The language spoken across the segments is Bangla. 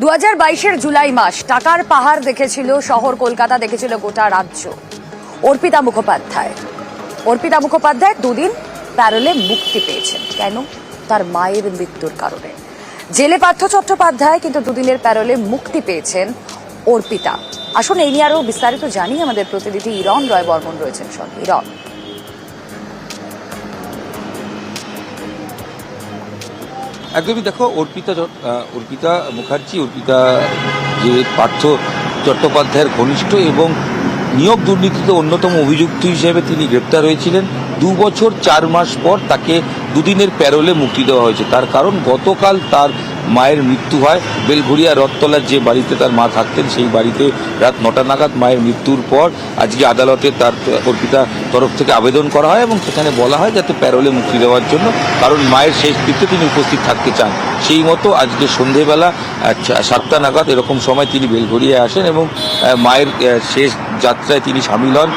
2022-এর জুলাই মাস টাকার পাহাড় দেখেছিল শহর কলকাতা, দেখেছিল গোটা রাজ্য। অর্পিতা মুখোপাধ্যায় দুদিন প্যারোলে মুক্তি পেয়েছেন। কেন? তার মায়ের মৃত্যুর কারণে। জেলে পার্থ চট্টোপাধ্যায়, কিন্তু দুদিনের প্যারোলে মুক্তি পেয়েছেন অর্পিতা। আসুন এই নিয়ে আরো বিস্তারিত জানি, আমাদের প্রতিনিধি ইরণ রয় বর্মন রয়েছেন সঙ্গে। ইরণ, একদমই দেখো, অর্পিতা মুখার্জি, অর্পিতা যে পার্থ চট্টোপাধ্যায়ের ঘনিষ্ঠ এবং নিয়োগ দুর্নীতিতে অন্যতম অভিযুক্ত হিসেবে তিনি গ্রেপ্তার হয়েছিলেন। 2 বছর 4 মাস পর তাকে দুদিনের প্যারোলে মুক্তি দেওয়া হয়েছে। তার কারণ, গতকাল তার মায়ের মৃত্যু হয়। বেলঘড়িয়া রথতলার যে বাড়িতে তার মা থাকতেন, সেই বাড়িতে রাত 9টা নাগাদ মায়ের মৃত্যুর পর আজকে আদালতে তার অর্পিতা তরফ থেকে আবেদন করা হয় এবং সেখানে বলা হয় যাতে প্যারোলে মুক্তি দেওয়ার জন্য, কারণ মায়ের শেষকৃত্যে তিনি উপস্থিত থাকতে চান। সেই মতো আজকে সন্ধেবেলা 7টা নাগাদ এরকম সময় তিনি বেলঘড়িয়ায় আসেন এবং মায়ের শেষ যাত্রায় তিনি সামিল হন।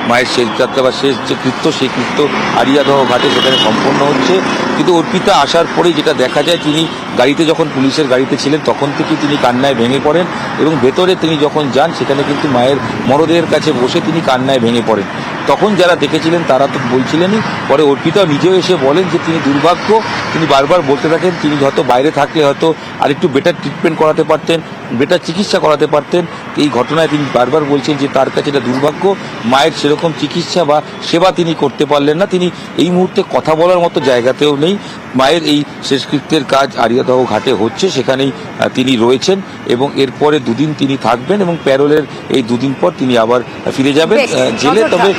মায়ের শেষ যাত্রা বা শেষ যে কৃত্য, সেই কৃত্য আড়িয়াদহ ঘাটে সেখানে সম্পন্ন হচ্ছে। কিন্তু অর্পিতা আসার পরেই যেটা দেখা যায়, তিনি গাড়িতে যখন পুলিশের গাড়িতে ছিলেন তখন থেকেই তিনি কান্নায় ভেঙে পড়েন এবং ভেতরে তিনি যখন যান সেখানে কিন্তু মায়ের মরদেহের কাছে বসে তিনি কান্নায় ভেঙে পড়েন। তখন যারা দেখেছিলেন তারা তো বলছিলেনই, পরে অর্পিতা নিজেও এসে বলেন যে তিনি দুর্ভাগ্য। তিনি বারবার বলতে থাকেন তিনি হয়তো বাইরে থাকলে হয়তো আরেকটু বেটার ট্রিটমেন্ট করাতে পারতেন, বেটার চিকিৎসা করাতে পারতেন। এই ঘটনায় তিনি বারবার বলছেন যে তার কাছে এটা দুর্ভাগ্য, মায়ের সেরকম চিকিৎসা বা সেবা তিনি করতে পারলেন না। তিনি এই মুহূর্তে কথা বলার মতো জায়গাতেও নেই। মায়ের এই শেষকৃত্যের কাজ আড়িয়াদহ ঘাটে হচ্ছে, সেখানেই তিনি রয়েছেন এবং এরপরে দুদিন তিনি থাকবেন এবং প্যারোলের এই দুদিন পর তিনি আবার ফিরে যাবেন জেলে। তবে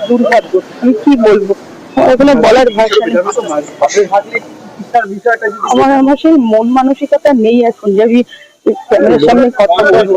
দুর্ভাগ্য, আমি কি বলবো, এগুলো বলার ভাষা নেই। আমার সেই মন মানসিকতা নেই এখন যে আমি ক্যামেরার সামনে কথা বলবো।